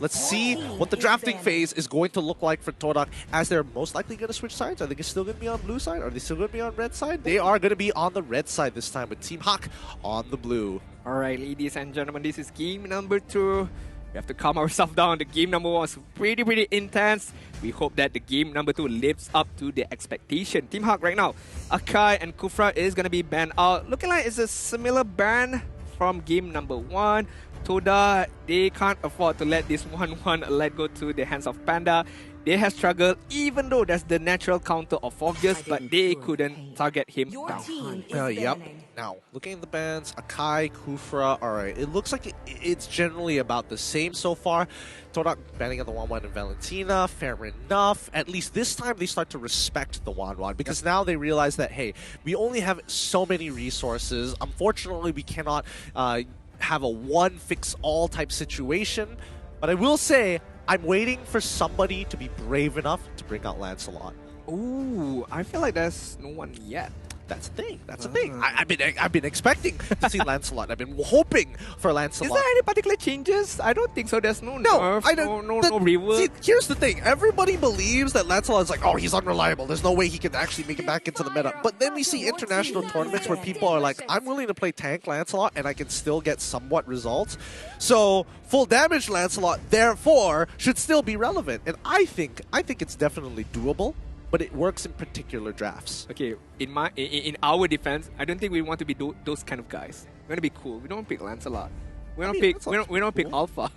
Let's see what the drafting phase is going to look like for TODAK, as they're most likely going to switch sides. Are they still going to be on blue side? Are they still going to be on red side? They are going to be on the red side this time with Team HAQ on the blue. Alright, ladies and gentlemen, this is game number 2. We have to calm ourselves down. The game number 1 was pretty intense. We hope that the game number 2 lives up to the expectation. Team HAQ right now, Akai and Kufra is going to be banned out. Looking like it's a similar ban from game number 1. TODAK, they can't afford to let this 1-1 let go to the hands of Panda. They have struggled, even though that's the natural counter of Obvious, but they couldn't target him down. Yep. Now, looking at the bans, Akai, Kufra, alright, it looks like it's generally about the same so far. TODAK banning at the 1-1 and Valentina, fair enough. At least this time they start to respect the 1-1, because now they realize that, hey, we only have so many resources. Unfortunately, we cannot have a one-fix-all type situation. But I will say, I'm waiting for somebody to be brave enough to bring out Lancelot. Ooh, I feel like there's no one yet. That's the thing. That's the thing. I've been expecting to see Lancelot. I've been hoping for Lancelot. Is there any particular changes? I don't think so. There's no nerf, no rework. See, here's the thing. Everybody believes that Lancelot's like, oh, he's unreliable. There's no way he can actually make it back into the meta. But then we see international tournaments where people are like, I'm willing to play tank Lancelot and I can still get somewhat results. So full damage Lancelot, therefore, should still be relevant. And I think it's definitely doable. But it works in particular drafts. Okay, in our defense, I don't think we want to be those kind of guys. We want to be cool. We don't pick Lancelot. We don't pick Alpha.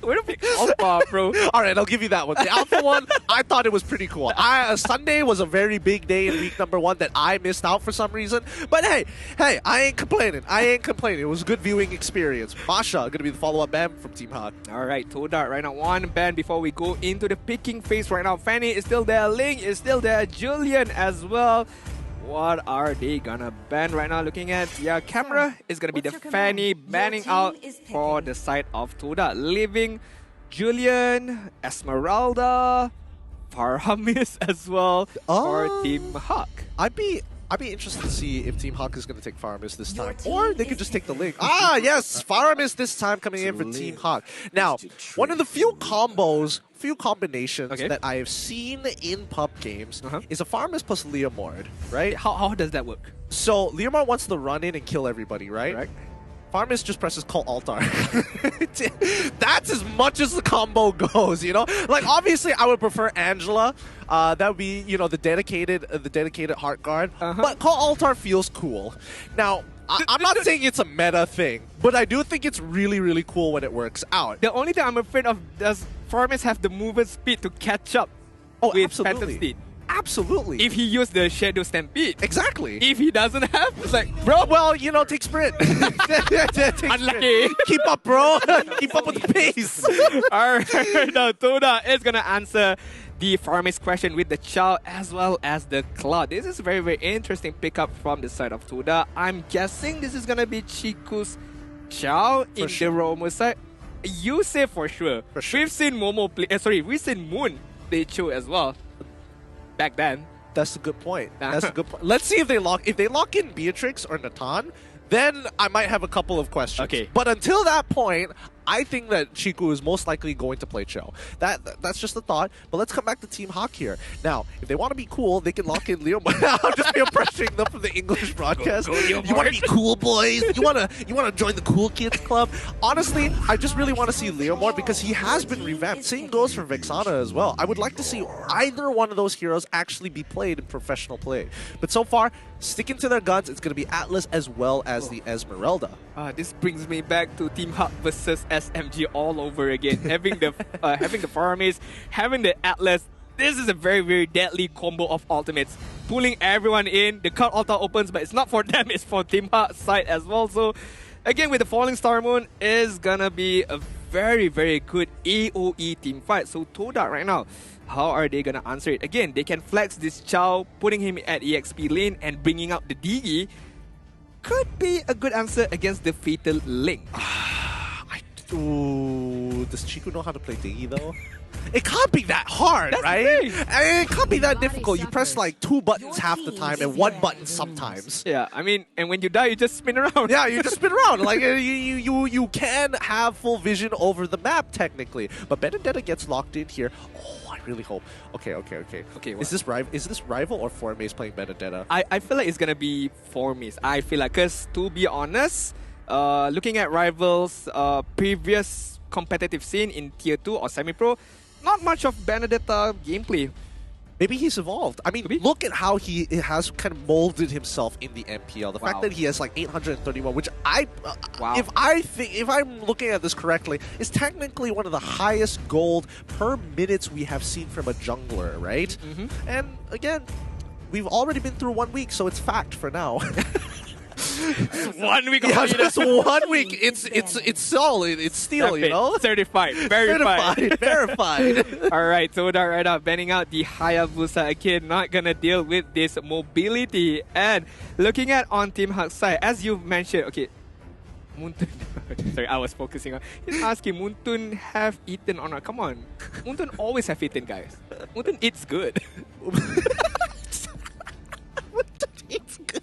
We don't pick Alpha, bro. Alright, I'll give you that one. The Alpha one, I thought it was pretty cool. Sunday was a very big day in week number 1 that I missed out for some reason. But hey, I ain't complaining. It was a good viewing experience. Masha, going to be the follow-up ban from Team HAQ. Alright, TODAK right now, 1 ban before we go into the picking phase right now. Fanny is still there, Ling is still there, Julian as well. What are they gonna ban right now? Looking at camera is gonna be the Fanny banning out for the side of TODAK, leaving Julian, Esmeralda, Farhamis as well for Team HAQ. I'd be interested to see if Team HAQ is going to take Farhamis this time. Or they could just take the Link. Ah, yes! Farhamis this time coming in for Team HAQ. Now, one of the few combinations that I have seen in pub games is a Farhamis plus Leomord, right? How does that work? So, Leomord wants to run in and kill everybody, right? Farhamis just presses Cult Altar. That's as much as the combo goes, you know? Like, obviously, I would prefer Angela. That would be, you know, the dedicated Heart Guard. But Cult Altar feels cool. Now, I'm not saying it's a meta thing, but I do think it's really cool when it works out. The only thing I'm afraid of, does Farhamis have the movement speed to catch up with Phantom Steed? Absolutely. If he used the Shadow Stampede. Exactly. If he doesn't have, it's like, bro. Well, you know, take sprint. Unlucky. Keep up, bro. Keep up with the pace. Alright, now TODAK is going to answer the Farhamis question with the Chow as well as the Cloud. This is a very interesting pickup from the side of TODAK. I'm guessing this is going to be Chiku's Chow in the Romo side. You say for sure. We've seen Momo play, we've seen Moon play Cho as well. Back then. That's a good point. That's a good point. Let's see if they lock in Beatrix or Natan, then I might have a couple of questions. Okay. But until that point, I think that Chiku is most likely going to play Cho. That's just a thought. But let's come back to Team HAQ here. Now, if they want to be cool, they can lock in Leo. I'll just be pressuring them from the English broadcast. You want to be cool, boys? You want to join the cool kids club? Honestly, I just really want to see Leo more because he has been revamped. Same goes for Vexana as well. I would like to see either one of those heroes actually be played in professional play. But so far, sticking to their guns, it's going to be Atlas as well as the Esmeralda. This brings me back to Team HAQ versus SMG all over again. having the Farhamis, having the Atlas. This is a very deadly combo of ultimates. Pulling everyone in, the Cult Altar opens, but it's not for them, it's for Team HAQ side as well. So again, with the Falling Star Moon, is gonna be a very good AoE team fight. So TODAK right now, how are they gonna answer it? Again, they can flex this Chow, putting him at EXP lane and bringing out the Digi. Could be a good answer against the Fatal Link. Chiku. Does Chiku know how to play Diggy though? It can't be that hard, That's right? the thing. I mean, it can't be that difficult. You press like 2 buttons half the time and 1 button sometimes. Yeah, I mean, and when you die, you just spin around. Yeah, you just spin around. Like you can have full vision over the map technically, but Benedetta gets locked in here. Oh, I really hope. Okay. Okay, Is this rival or Formace playing Benedetta? I feel like it's gonna be Formace. I feel like, cause to be honest, looking at rivals' previous competitive scene in Tier 2 or Semi-Pro, not much of Benedetta gameplay. Maybe he's evolved. I mean, look at how he has kind of molded himself in the MPL. The fact that he has like 831, which if I'm looking at this correctly, is technically one of the highest gold per minutes we have seen from a jungler, right? And again, we've already been through 1 week, so it's fact for now. 1 week. Yeah, just 1 week. It's solid. It's steel, you know. Certified. Verified. Verified. All right, TODAK right now banning out the Hayabusa again. Not gonna deal with this mobility. And looking at on Team HAQ's side, as you mentioned, okay, Muntun. Sorry, I was focusing on. He's asking Muntun have eaten or not. Come on, Muntun always have eaten, guys. Muntun eats good. It's good.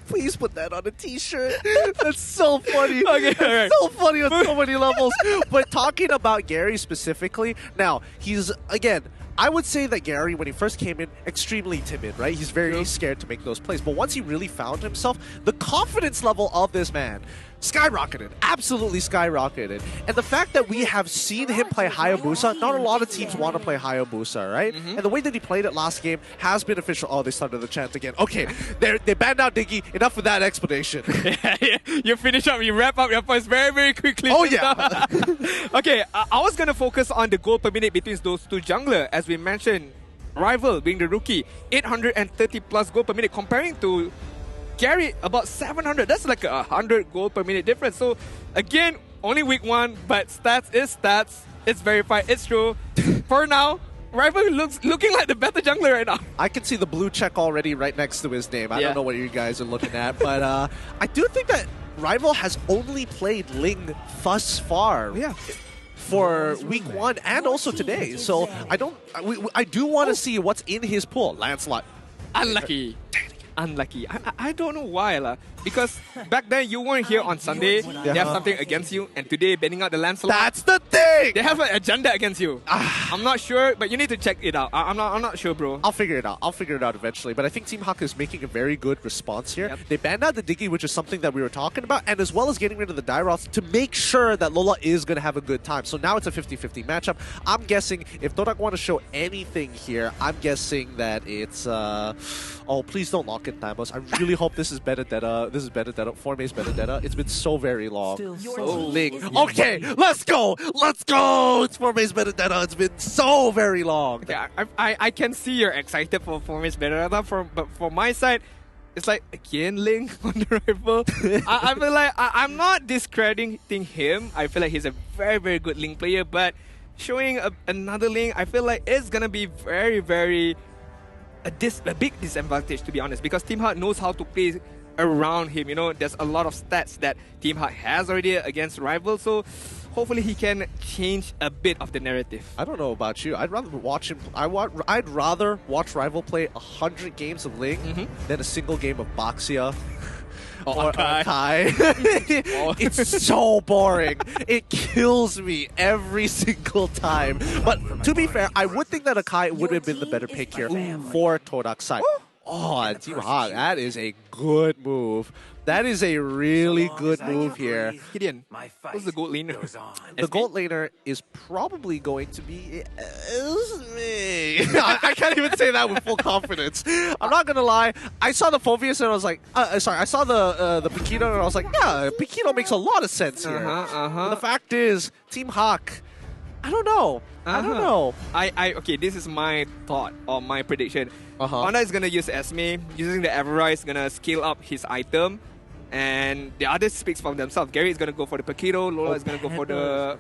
Please put that on a t-shirt. That's so funny. Okay, That's so funny on so many levels. But talking about Gary specifically, now, he's, again, I would say that Gary, when he first came in, extremely timid, right? He's very scared to make those plays. But once he really found himself, the confidence level of this man skyrocketed, absolutely skyrocketed. And the fact that we have seen him play Hayabusa, not a lot of teams want to play Hayabusa, right? And the way that he played it last game has been official. Oh, they started the chant again. Okay, they banned out Diggy. Enough with that explanation. Yeah. You finish up, you wrap up your points very, very quickly. Oh, yeah. Okay, I was going to focus on the goal per minute between those two jungler. As we mentioned, Rival being the rookie, 830 plus goal per minute, comparing to Gary about 700. That's like 100 goal per minute difference. So again, only week 1, but stats is stats. It's verified. It's true. For now, Rival looking like the better jungler right now. I can see the blue check already right next to his name. I don't know what you guys are looking at, but I do think that Rival has only played Ling thus far. Yeah. For week 1 and also today. So I do want to see what's in his pool. Lancelot. Unlucky. I don't know why because back then you weren't here on Sunday. They have something against you, and today banning out the Lancelot. That's the thing. They have an agenda against you. I'm not sure, but you need to check it out. I'm not sure, bro. I'll figure it out. I'll figure it out eventually. But I think Team HAQ is making a very good response here. They banned out the Diggy, which is something that we were talking about, and as well as getting rid of the Dairoths to make sure that Lola is going to have a good time. So now it's a 50-50 matchup. I'm guessing if TODAK want to show anything here, I'm guessing that it's oh, please don't lock in Thamos. I really hope this is Benedetta. This is Benedetta. Formace Benedetta. It's been so very long. Ling. Okay, let's go. Let's go. It's Formace Benedetta. It's been so very long. Okay, I can see you're excited for Formace Benedetta, but for my side, it's like, again, Ling on the Rival. I feel like I'm not discrediting him. I feel like he's a very, very good Ling player, but showing another Ling, I feel like it's gonna be very, very a big disadvantage, to be honest, because Team HAQ knows how to play around him. You know, there's a lot of stats that Team HAQ has already against Rival, so hopefully he can change a bit of the narrative. I don't know about you. I'd rather watch him. I'd rather watch Rival play 100 games of Ling than a single game of Baxia. Or Kai. It's so boring. It kills me every single time. But to be fair, I would think that Akai would have been the better pick here for TODAK's side. Oh, Team HAQ, that is a good move. That is a really good move here. Gideon, who's the gold laner? The gold laner is probably going to be me. I can't even say that with full confidence. I'm not gonna lie. I saw the Phobius and I was like, sorry. I saw the Paquito and I was like, yeah, Paquito makes a lot of sense here. The fact is, Team HAQ, I don't know. I don't know. Okay, this is my thought or my prediction. Honda is gonna use Esme. Using the Everrise is gonna scale up his item. And the others speaks for themselves. Gary is gonna go for the Paquito. Lola is gonna go for the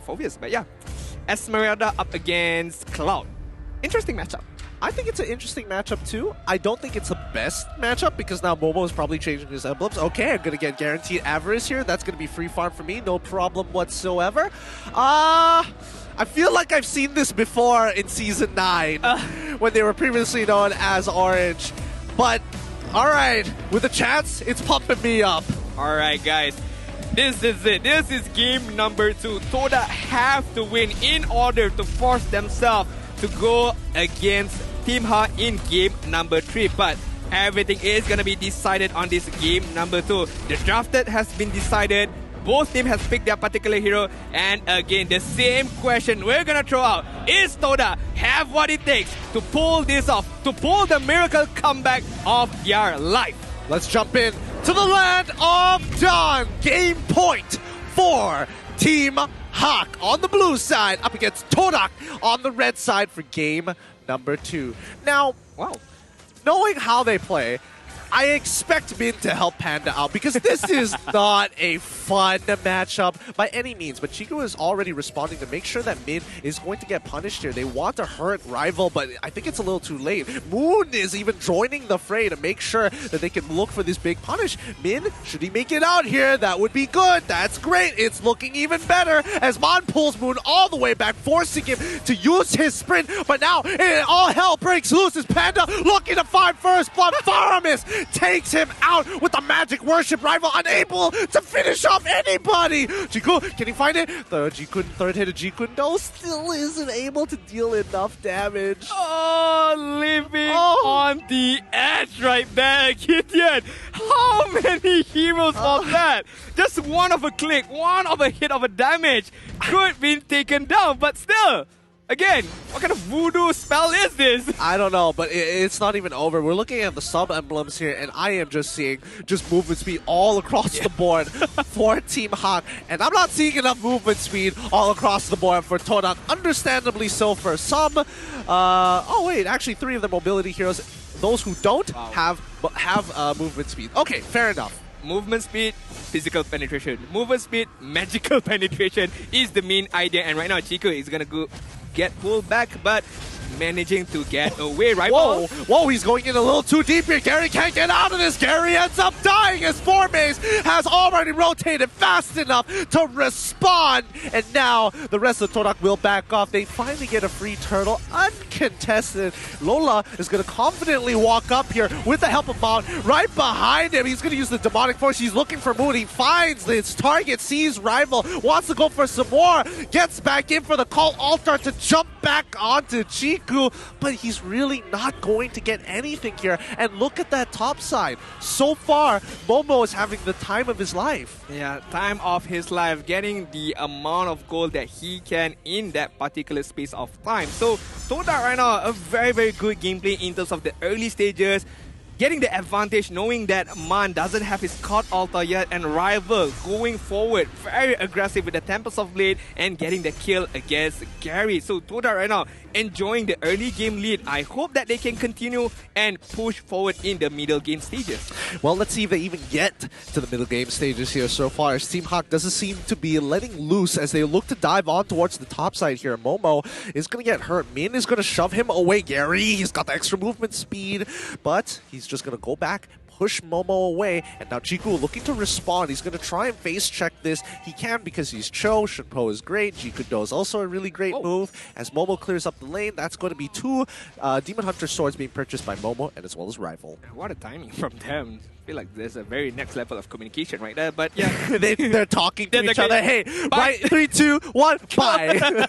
Phobius. But yeah, Esmeralda up against Cloud. Interesting matchup. I think it's an interesting matchup too. I don't think it's the best matchup because now Momo is probably changing his emblems. Okay, I'm going to get guaranteed Avarice here. That's going to be free farm for me. No problem whatsoever. I feel like I've seen this before in Season 9 when they were previously known as Orange. But, alright, with a chance, it's pumping me up. Alright, guys. This is it. This is game number 2. TODAK have to win in order to force themselves to go against Team HAQ in game number 3. But everything is going to be decided on this game number 2. The drafted has been decided. Both teams have picked their particular hero. And again, the same question we're going to throw out. Is TODAK have what it takes to pull this off? To pull the miracle comeback of their life? Let's jump in to the land of Dawn. Game point for Team HAQ on the blue side up against TODAK on the red side for game number 2. Now, Wow. knowing how they play, I expect Min to help Panda out because this is not a fun matchup by any means. But Chico is already responding to make sure that Min is going to get punished here. They want to hurt Rival, but I think it's a little too late. Moon is even joining the fray to make sure that they can look for this big punish. Min, should he make it out here? That would be good. That's great. It's looking even better as Mon pulls Moon all the way back, forcing him to use his sprint. But now all hell breaks loose as Panda looking to find first blood. Faramis takes him out with the magic worship. Rival unable to finish off anybody. Jiku, can he find it? The Jikun, third hit of Jikun, no, still isn't able to deal enough damage. Oh, living on the edge right there, Gideon. How many heroes was that? Just one of a click, one of a hit of a damage could be taken down, but still. Again, what kind of voodoo spell is this? I don't know, but it's not even over. We're looking at the sub-emblems here, and I am just seeing movement speed all across the board for Team HAQ. And I'm not seeing enough movement speed all across the board for TODAK. Understandably so for some. Oh, wait, actually 3 of the mobility heroes, those who don't have movement speed. Okay, fair enough. Movement speed, physical penetration. Movement speed, magical penetration is the main idea. And right now, Chico is going to get pulled back, but managing to get away, right? Whoa, he's going in a little too deep here. Gary can't get out of this. Gary ends up dying as Formaze has already rotated fast enough to respond. And now the rest of TODAK will back off. They finally get a free turtle, uncontested. Lola is going to confidently walk up here with the help of Mount. Right behind him, he's going to use the demonic force. He's looking for Moon. He finds his target, sees Rival, wants to go for some more, gets back in for the call altar to jump back onto Chiku, but he's really not going to get anything here. And look at that top side. So far, Momo is having the time of his life. Yeah, time of his life, getting the amount of gold that he can in that particular space of time. So, TODAK right now, a very, very good gameplay in terms of the early stages. Getting the advantage knowing that Man doesn't have his Card Altar yet, and Rival going forward very aggressive with the Tempest of Blade and getting the kill against Gary. So TODAK right now enjoying the early game lead. I hope that they can continue and push forward in the middle game stages. Well, let's see if they even get to the middle game stages here so far. Team HAQ doesn't seem to be letting loose as they look to dive on towards the top side here. Momo is going to get hurt. Min is going to shove him away. Gary, he's got the extra movement speed, but he's just going to go back, push Momo away, and now Jiku looking to respond. He's going to try and face check this. He can because he's Cho. Shunpo is great. Jikudo is also a really great move. As Momo clears up the lane, that's going to be 2 Demon Hunter swords being purchased by Momo and as well as Rival. What a timing from them. I feel like there's a very next level of communication right there, but yeah. They're talking to each other. Hey, bye. 3, 2, 1, bye.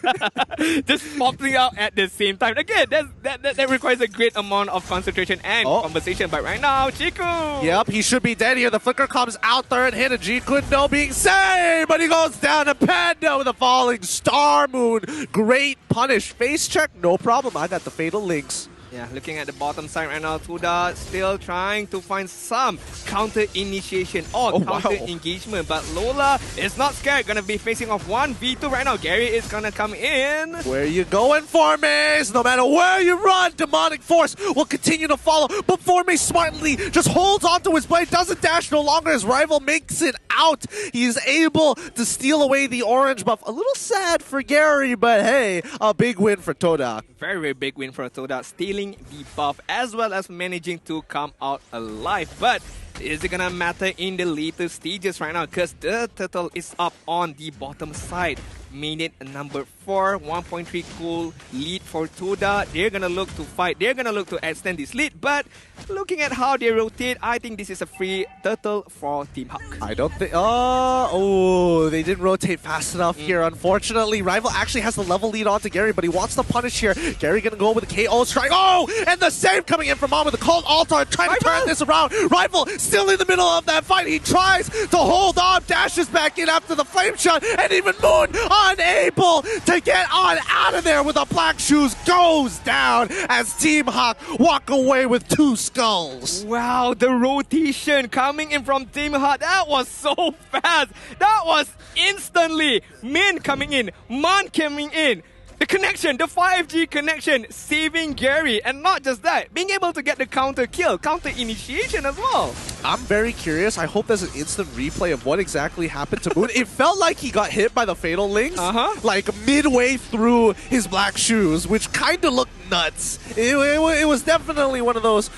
Just popping out at the same time. Again, that requires a great amount of concentration and conversation, but right now, Chiku! Yep, he should be dead here. The flicker comes out, third hit of Jikudo being saved, but he goes down to Panda with a falling Star Moon. Great punish. Face check, no problem. I got the Fatal Links. Yeah, looking at the bottom side right now, TODAK still trying to find some counter initiation or counter engagement, but Lola is not scared. Gonna be facing off 1v2 right now. Gary is gonna come in. Where you going, Formaze? No matter where you run, Demonic Force will continue to follow, but Formaze smartly just holds onto his blade, doesn't dash no longer as Rival makes it out. He is able to steal away the orange buff. A little sad for Gary, but hey, a big win for TODAK. Very, very big win for TODAK, stealing healing the buff as well as managing to come out alive. But is it gonna matter in the later stages right now? Because the turtle is up on the bottom side. Minute number 4, 1.3 goal lead for TODAK. They're gonna look to fight. They're gonna look to extend this lead. But looking at how they rotate, I think this is a free turtle for Team HAQ. I don't think... Oh, they didn't rotate fast enough here. Unfortunately, Rival actually has the level lead on to Gary, but he wants to punish here. Gary gonna go with the KO strike. Oh, and the save coming in from Mom with the cold altar, trying to turn this around. Rival still in the middle of that fight. He tries to hold on, dashes back in after the flame shot, and even Moon unable to get on out of there with the black shoes goes down as Team HAQ walk away with 2 skulls. Wow, the rotation coming in from Team HAQ, that was so fast. That was instantly. Min coming in, Man coming in. The connection, the 5G connection, saving Gary. And not just that, being able to get the counter kill, counter initiation as well. I'm very curious. I hope there's an instant replay of what exactly happened to Moon. It felt like he got hit by the Fatal Links, like midway through his black shoes, which kind of looked nuts. It was definitely one of those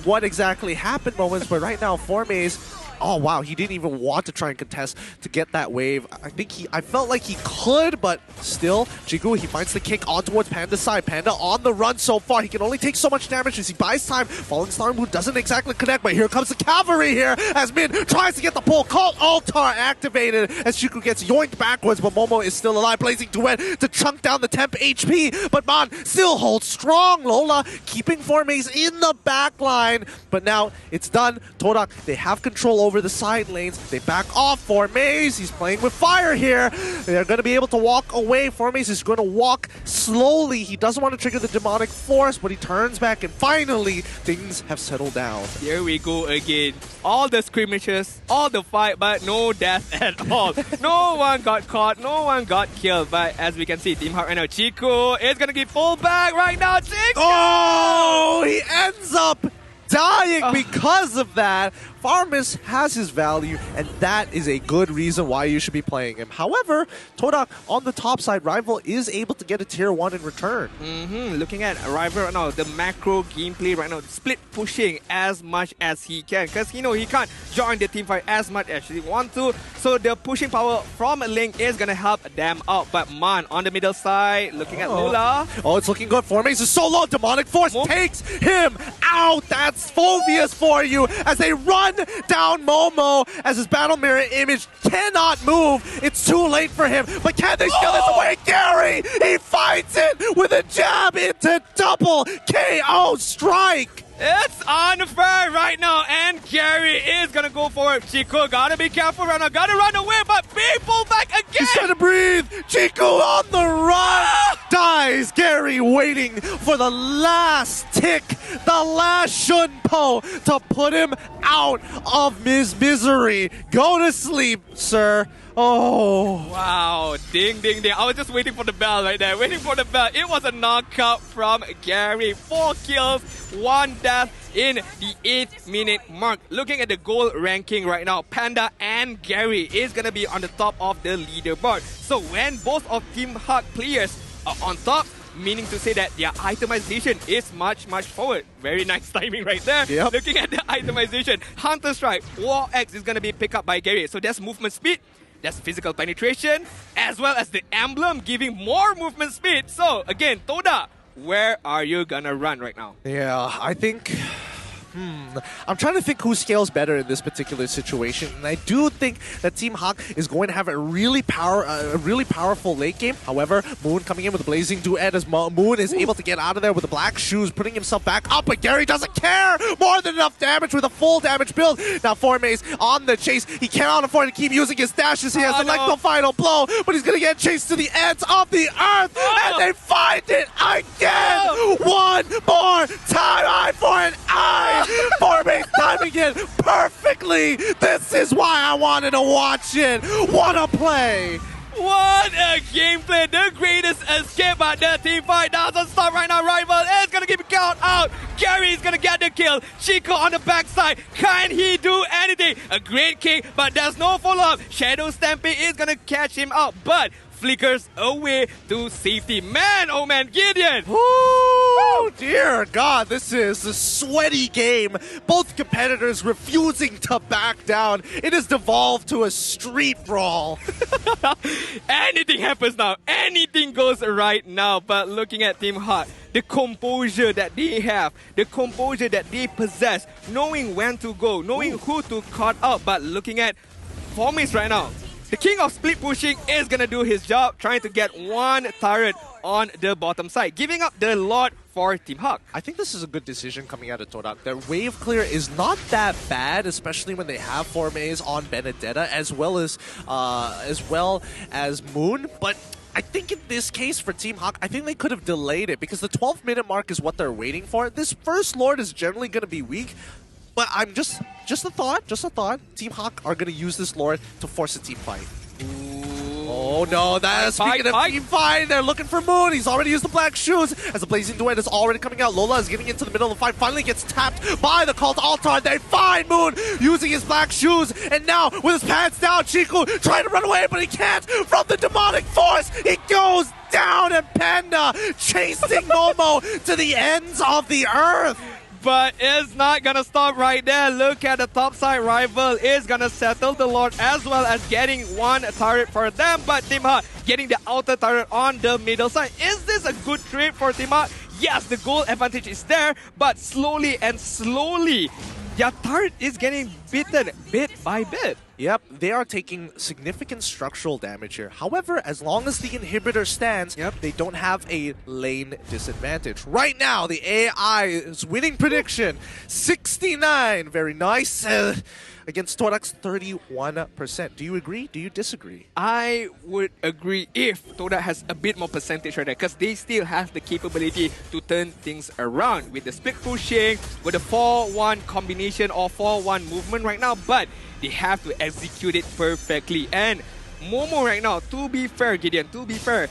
what exactly happened moments, but right now, Formaze, oh wow, he didn't even want to try and contest to get that wave. I felt like he could, but still, Jigu, he finds the kick on towards Panda's side. Panda on the run so far. He can only take so much damage as he buys time. Falling Star Moon doesn't exactly connect, but here comes the cavalry here as Min tries to get the pull. Cult Altar activated as Shiku gets yoinked backwards, but Momo is still alive. Blazing Duet to chunk down the temp HP, but Man still holds strong. Lola keeping Formaze in the back line, but now it's done. TODAK, they have control over the side lanes. They back off Formaze. He's playing with fire here. They're going to be able to walk away. Formaze is going to walk slowly. He doesn't want to trigger the demonic force, but he turns back, and finally things have settled down. Here we go again. All the skirmishes, all the fight, but no death at all. No one got caught, no one got killed. But as we can see, Team HAQ right now, Chico is going to get pulled back right now. Chico! Oh, he ends up dying because of that. Farmus has his value, and that is a good reason why you should be playing him. However, TODAK on the top side, Rival is able to get a tier 1 in return. Looking at Rival right now, the macro gameplay right now, split pushing as much as he can, because you know he can't join the team fight as much as he wants to. So the pushing power from Link is gonna help them out. But Man on the middle side, looking at Lola. Oh, it's looking good. Formaze is so low. Demonic Force takes him out. That's Phobius for you as they run down Momo as his battle mirror image cannot move. It's too late for him, but can they steal this away? Gary, he fights it with a jab into double KO strike. It's unfair right now, and Gary is gonna go for it. Chico, gotta be careful right now, gotta run away, but being pulled back again! He's trying to breathe! Chico on the run! Dies! Gary waiting for the last tick, the last Shunpo to put him out of his misery. Go to sleep, sir. Oh. Wow. Ding, ding, ding. I was just waiting for the bell right there. Waiting for the bell. It was a knockout from Gary. 4 kills, 1 death in the 8th minute mark. Looking at the goal ranking right now, Panda and Gary is going to be on the top of the leaderboard. So when both of Team HAQ players are on top, meaning to say that their itemization is much forward. Very nice timing right there. Yep. Looking at the itemization, Hunter Strike, War X is going to be picked up by Gary. So that's movement speed. That's physical penetration, as well as the emblem giving more movement speed. So, again, TODAK, where are you gonna run right now? Yeah, I think... I'm trying to think who scales better in this particular situation, and I do think that Team HAQ is going to have a really powerful late game. However, Moon coming in with a blazing duet as Moon is able to get out of there with the black shoes, putting himself back up, but Gary doesn't care! More than enough damage with a full damage build. Now Formaze on the chase. He cannot afford to keep using his dashes. He has to select the final blow, but he's going to get chased to the ends of the earth, and they find it again! One more time! Eye for an eye! Formaze timing it perfectly. This is why I wanted to watch it. What a play. What a gameplay. The greatest escape, but the team fight doesn't stop right now. Rival is going to give a count out. Gary is going to get the kill. Chico on the backside. Can he do anything? A great kick, but there's no follow-up. Shadow Stampede is going to catch him out, but flickers away to safety. Man, oh man, Gideon! Oh dear God, this is a sweaty game. Both competitors refusing to back down. It has devolved to a street brawl. Anything happens now. Anything goes right now. But looking at Team HAQ, the composure that they have, the composure that they possess, knowing when to go, knowing who to cut out. But looking at Formis right now, the king of split pushing is going to do his job, trying to get one turret on the bottom side, giving up the lot for Team HAQ. I think this is a good decision coming out of TODAK. Their wave clear is not that bad, especially when they have Formes on Benedetta as well as Moon. But I think in this case for Team HAQ, I think they could have delayed it because the 12-minute mark is what they're waiting for. This first Lord is generally going to be weak. But I'm just a thought. Team HAQ are going to use this Lord to force a team fight. Oh no, speaking of team fight, they're looking for Moon. He's already used the black shoes as the blazing duet is already coming out. Lola is getting into the middle of the fight, finally gets tapped by the cult altar. They find Moon using his black shoes, and now with his pants down, Chiku trying to run away, but he can't from the demonic force. He goes down, and Panda chasing Momo to the ends of the earth. But it's not gonna stop right there. Look at the top side. Rival is gonna settle the Lord as well as getting one turret for them. But Team HAQ getting the outer turret on the middle side. Is this a good trade for Team HAQ? Yes, the goal advantage is there, but slowly and slowly, their turret is getting beaten bit by bit. Yep, they are taking significant structural damage here. However, as long as the inhibitor stands, they don't have a lane disadvantage. Right now, the AI is winning prediction, 69. Very nice. Against TODAK's 31%. Do you agree? Do you disagree? I would agree if TODAK has a bit more percentage right there, because they still have the capability to turn things around with the split pushing, with the 4-1 combination or 4-1 movement right now, but they have to execute it perfectly. And Momo right now, to be fair, Gideon, to be fair,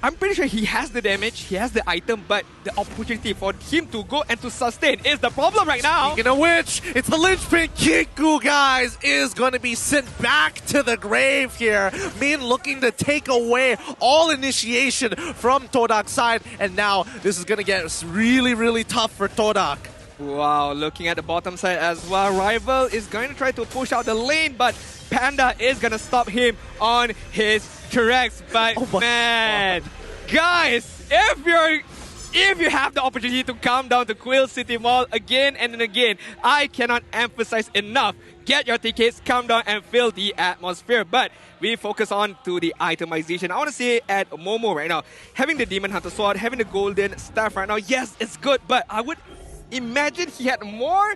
I'm pretty sure he has the damage, he has the item, but the opportunity for him to go and to sustain is the problem right now. Speaking of which, it's the linchpin. Kiku, guys, is going to be sent back to the grave here. Min looking to take away all initiation from TODAK's side, and now this is going to get really, really tough for TODAK. Wow, looking at the bottom side as well, Rival is going to try to push out the lane, but Panda is going to stop him on his tracks. But man, guys, if you have the opportunity to come down to Quill City Mall again and again, I cannot emphasize enough. Get your tickets, come down and feel the atmosphere. But we focus on to the itemization. I want to say at Momo right now, having the Demon Hunter Sword, having the Golden Staff right now, yes, it's good, but I would imagine he had more,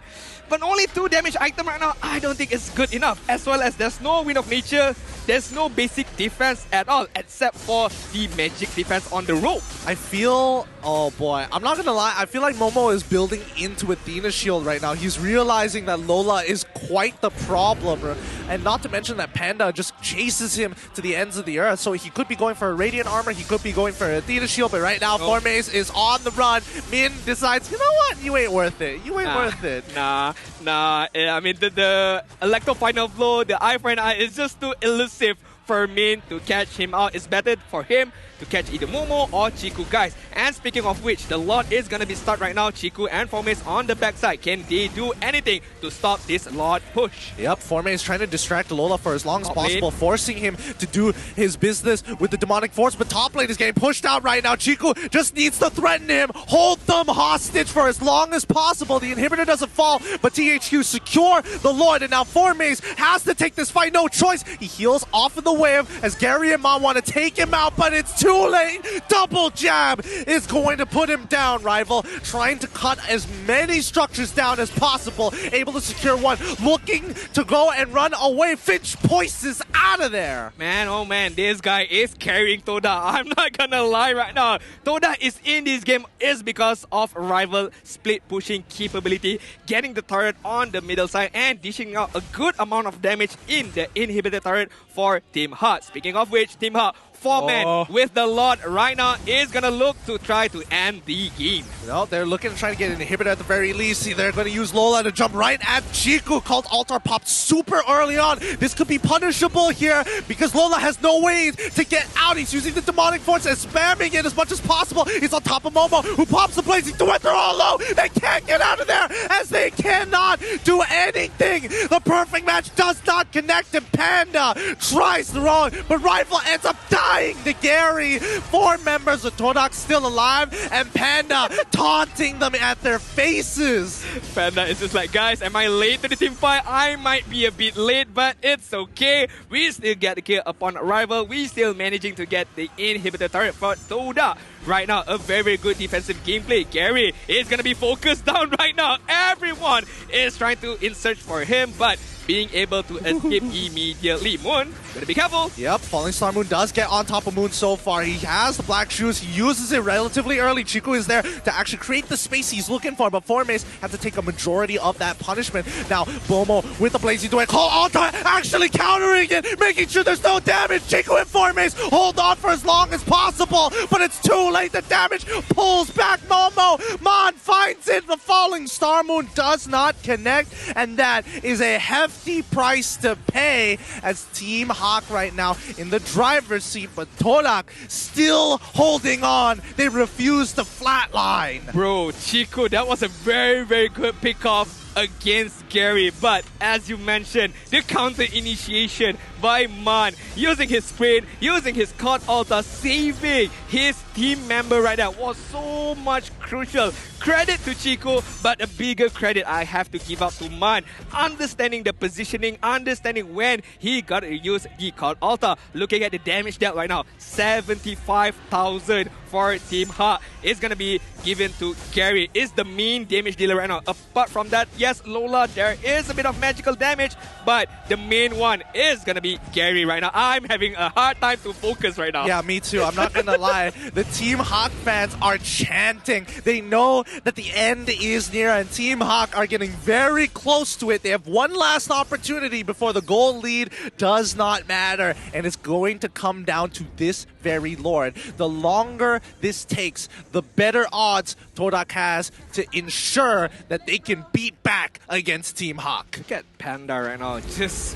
but only 2 damage item right now. I don't think it's good enough. As well as there's no Wind of Nature, there's no basic defense at all except for the magic defense on the rope. I feel, oh boy, I'm not gonna lie, I feel like Momo is building into Athena's shield right now. He's realizing that Lola is quite the problem, and not to mention that Panda just chases him to the ends of the earth, so he could be going for a Radiant Armor, he could be going for Athena's shield, but right now Formes is on the run. Min decides, you know what, you ain't worth it. You ain't worth it. Nah. I mean, the Electro Final Blow, the Eye for an Eye is just too elusive for Min to catch him out. It's better for him to catch either Momo or Chiku, guys. And speaking of which, the Lord is going to be start right now. Chiku and Formes on the backside. Can they do anything to stop this Lord push? Yep, Formes trying to distract Lola for as long as possible, forcing him to do his business with the demonic force, but top lane is getting pushed out right now. Chiku just needs to threaten him, hold them hostage for as long as possible. The inhibitor doesn't fall, but THQ secure the Lord, and now Formes has to take this fight, no choice. He heals off of the wave as Gary and Mom want to take him out, but it's too late. Double jab is going to put him down. Rival trying to cut as many structures down as possible, able to secure one, looking to go and run away. Finch poises out of there. Man, oh man, this guy is carrying TODAK. I'm not gonna lie right now. TODAK is in this game is because of Rival split pushing capability, getting the turret on the middle side and dishing out a good amount of damage in the inhibitor turret for Team HAQ. Speaking of which, Team HAQ 4-man with the Lord right now is going to look to try to end the game. No, they're looking to try to get an inhibitor at the very least. See, they're going to use Lola to jump right at Chiku. Called Altar popped super early on. This could be punishable here because Lola has no way to get out. He's using the demonic force and spamming it as much as possible. He's on top of Momo, who pops the blazing threat. They're all low. They can't get out of there as they cannot do anything. The perfect match does not connect, and Panda tries the wrong, but Rival ends up dying to Gary. 4 members of TODAK still alive, and Panda taunting them at their faces. Panda is just like, guys, am I late to the team fight? I might be a bit late, but it's okay. We still get the kill upon Rival. We still managing to get the inhibitor turret for TODAK. Right now, a very, very good defensive gameplay. Gary is going to be focused down right now. Everyone is trying to insert for him, but being able to escape immediately. Moon, gotta be careful. Yep, Falling Star Moon does get on top of Moon so far. He has the black shoes. He uses it relatively early. Chiku is there to actually create the space he's looking for, but Formace had to take a majority of that punishment. Now, Bomo with the blazing duet. Call Altar actually countering it, making sure there's no damage. Chiku and Formace hold on for as long as possible, but it's too late. The damage pulls back Momo. Mon finds it. The Falling Star Moon does not connect, and that is a hefty price to pay as Team HAQ right now in the driver's seat, but TODAK still holding on. They refuse to flatline. Bro, Chiku, that was a very, very good pickoff against Gary, but as you mentioned, the counter initiation by Man, using his sprint, using his caught altar, saving his team member right there was so much crucial. Credit to Chiku, but a bigger credit I have to give up to Man. Understanding the positioning, understanding when he got to use the caught altar. Looking at the damage dealt right now, 75,000 for Team HAQ. It's gonna be given to Gary. Is the main damage dealer right now. Apart from that, yes, Lola, there is a bit of magical damage, but the main one is gonna be Gary right now. I'm having a hard time to focus right now. Yeah, me too. I'm not gonna lie. The Team HAQ fans are chanting. They know that the end is near, and Team HAQ are getting very close to it. They have one last opportunity before the goal lead does not matter, and it's going to come down to this very Lord. The longer this takes, the better odds TODAK has to ensure that they can beat back against Team HAQ. Look at Panda right now, just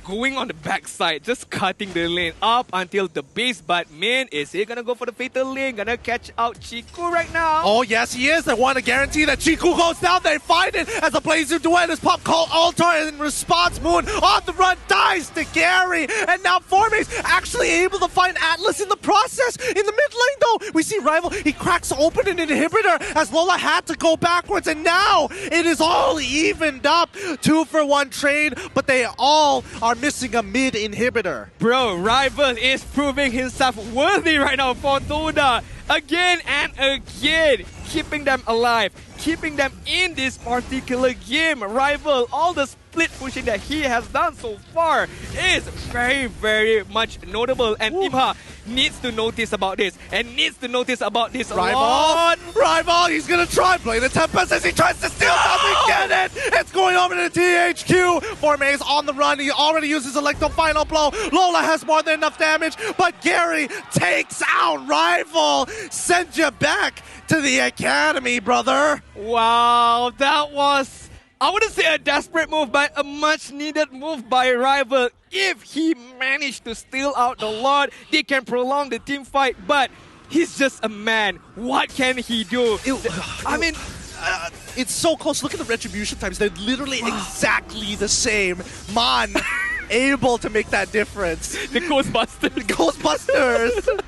going on the backside, just cutting the lane up until the base. But man, is he gonna go for the fatal lane? Gonna catch out Chiku right now? Oh yes, he is. They want to guarantee that Chiku goes down. They find it as a blazing duet is pop call Altar, and in response, Moon on the run dies to Gary. And now Formace actually able to find Atlas in the process. In the mid lane though, we see Rival. He cracks open an inhibitor as Lola had to go backwards, and now it is all evened up. 2-for-1 trade, but they all are missing a mid inhibitor. Bro, Rival is proving himself worthy right now for TODAK. Again and again, keeping them alive, keeping them in this particular game. Rival, all the split pushing that he has done so far is very, very much notable. And Team HAQ needs to notice about this and needs to notice about this a lot. Rival, he's gonna try play the Tempest as he tries to steal something. Get it! It's going over to THQ. Formace on the run. He already uses Electro Final Blow. Lola has more than enough damage, but Gary takes out Rival. Send you back to the academy, brother. Wow, that was, I wouldn't say a desperate move, but a much needed move by Rival. If he managed to steal out the Lord, they can prolong the team fight, but he's just a man. What can he do? I mean, it's so close. Look at the retribution times. They're literally exactly the same. Man, able to make that difference. The Ghostbusters. The Ghostbusters.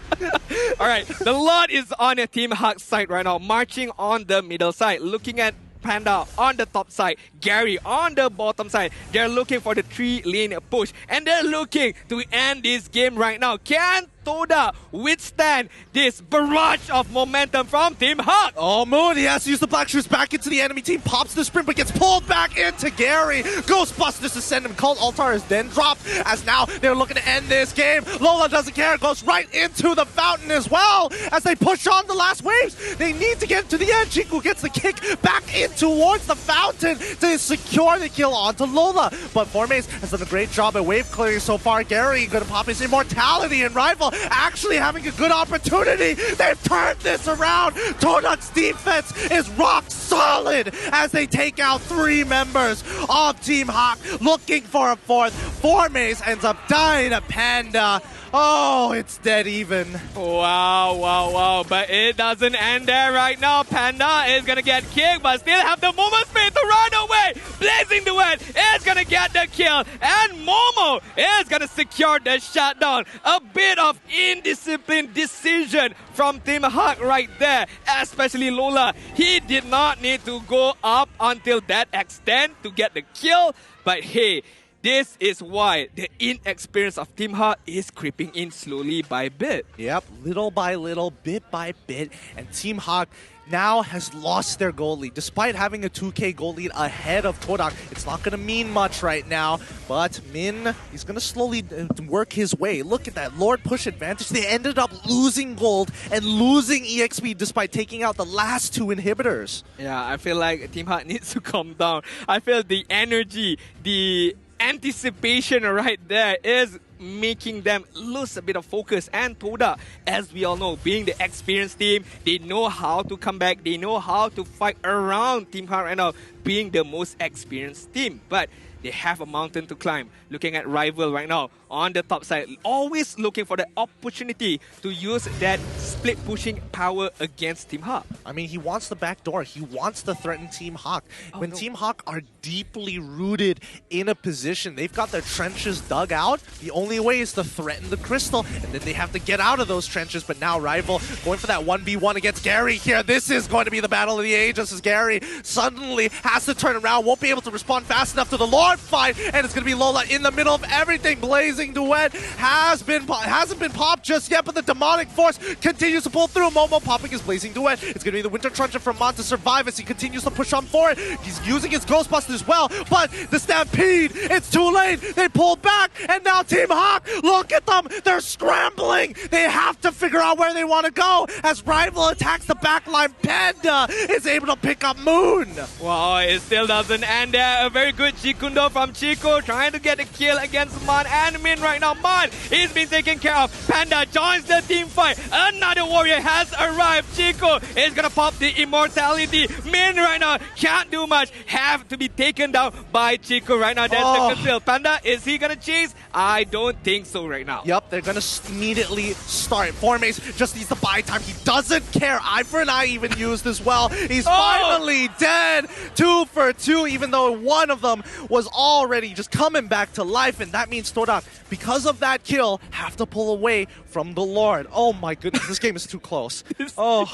Alright, the Lord is on a Team HAQ side right now, marching on the middle side, looking at Panda on the top side, Gary on the bottom side. They're looking for the 3-lane push, and they're looking to end this game right now. Can TODAK withstand this barrage of momentum from Team HAQ? Oh, Moon, he has to use the Black Shoes back into the enemy team, pops the sprint, but gets pulled back into Gary. Ghostbusters to send him. Cult Altar is then dropped, as now they're looking to end this game. Lola doesn't care, goes right into the fountain as well, as they push on the last waves. They need to get to the end. Chiku gets the kick back in towards the fountain to secure the kill onto Lola. But Formace has done a great job at wave clearing so far. Gary gonna pop his immortality, and Rival actually having a good opportunity. They've turned this around. TODAK's defense is rock solid as they take out 3 members of Team HAQ, looking for a 4th. Formace ends up dying to Panda. Oh, it's dead even. Wow. But it doesn't end there right now. Panda is going to get kicked, but still have the moment speed to run away. Blazing Duet is going to get the kill. And Momo is going to secure the shutdown. A bit of indisciplined decision from Team HAQ right there. Especially Lola. He did not need to go up until that extent to get the kill. But hey, this is why the inexperience of Team HAQ is creeping in slowly by bit. Yep, little by little, bit by bit, and Team HAQ now has lost their goal lead. Despite having a 2K goal lead ahead of TODAK, it's not going to mean much right now, but Min, he's going to slowly work his way. Look at that, Lord push advantage. They ended up losing gold and losing EXP despite taking out the last 2 inhibitors. Yeah, I feel like Team HAQ needs to calm down. I feel the energy, the anticipation right there is making them lose a bit of focus. And TODAK, as we all know, being the experienced team, they know how to come back, they know how to fight around Team HAQ right now, being the most experienced team. But they have a mountain to climb. Looking at Rival right now on the top side, always looking for the opportunity to use that split pushing power against Team HAQ. I mean, he wants the back door. He wants to threaten Team HAQ. When Team HAQ are deeply rooted in a position, they've got their trenches dug out. The only way is to threaten the crystal, and then they have to get out of those trenches. But now Rival going for that 1v1 against Gary here. This is going to be the battle of the ages, as Gary suddenly has to turn around, won't be able to respond fast enough to the Lord fight, and it's going to be Lola in the middle of everything. Blazing Duet hasn't been popped just yet, but the demonic force continues to pull through. Momo popping his Blazing Duet. It's going to be the Winter Truncheon from Mon to survive as he continues to push on forward. He's using his Ghostbuster as well, but the Stampede, it's too late. They pulled back, and now Team HAQ, look at them. They're scrambling. They have to figure out where they want to go as Rival attacks the backline. Panda is able to pick up Moon. Wow, it still doesn't end there. A very good Chikundo from Chico trying to get a kill against Mon and Min right now. Mon is being taken care of. Panda joins the team fight. Another warrior has arrived. Chico is gonna pop the immortality. Min right now can't do much. Have to be taken down by Chico right now. That's the conceal. Panda, is he gonna chase? I don't think so right now. Yep, they're gonna immediately start. Formace just needs to buy time. He doesn't care. Eye for an eye even used as well. He's finally dead. 2 for 2, even though one of them was already just coming back to life, and that means TODAK, because of that kill, have to pull away from the Lord. Oh my goodness, this game is too close. It's too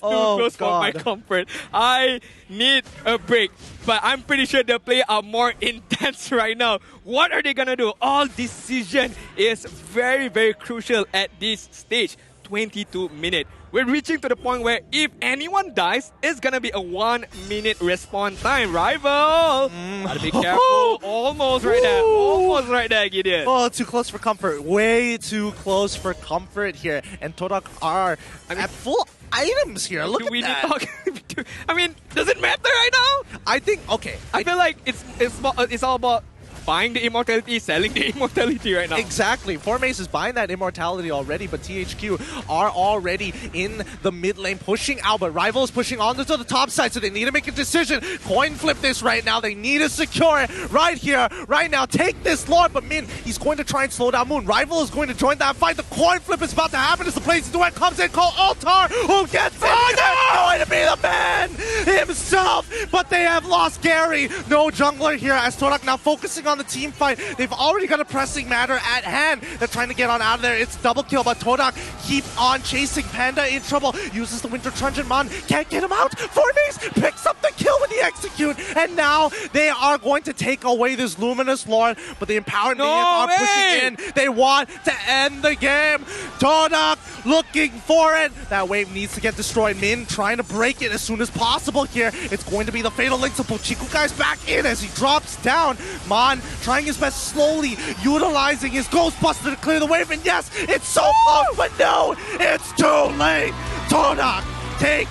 close for my comfort. I need a break, but I'm pretty sure the play are more intense right now. What are they gonna do? All decision is very, very crucial at this stage. 22 minutes. We're reaching to the point where if anyone dies, it's gonna be a 1-minute respawn time. Rival! Gotta be careful. Almost right there. Almost right there, Gideon. Oh, too close for comfort. Way too close for comfort here. And TODAK are at full items here. Look at that. I mean, does it matter right now? I think, okay. I feel like it's all about buying the immortality, selling the immortality right now. Exactly. Formace is buying that immortality already, but THQ are already in the mid lane pushing out, but Rival is pushing on to the top side, so they need to make a decision. Coin flip this right now. They need to secure it right here, right now. Take this Lord, but Min, he's going to try and slow down Moon. Rival is going to join that fight. The coin flip is about to happen as the Blazing Duet comes in. Call Altar, who gets it. Going to be the man himself, but they have lost Gary. No jungler here as TODAK now focusing on the team fight. They've already got a pressing matter at hand. They're trying to get on out of there. It's double kill, but TODAK keep on chasing. Panda in trouble. Uses the Winter Truncheon. Mon can't get him out. Formace picks up the kill with the execute, and now they are going to take away this Luminous Lord, but the Empowered Minions are pushing in. They want to end the game. TODAK looking for it. That wave needs to get destroyed. Min trying to break it as soon as possible here. It's going to be the Fatal Link, so Pochiku guy's back in as he drops down. Mon trying his best, slowly utilizing his Ghostbuster to clear the wave, and yes, it's so close, but no, it's too late. TODAK take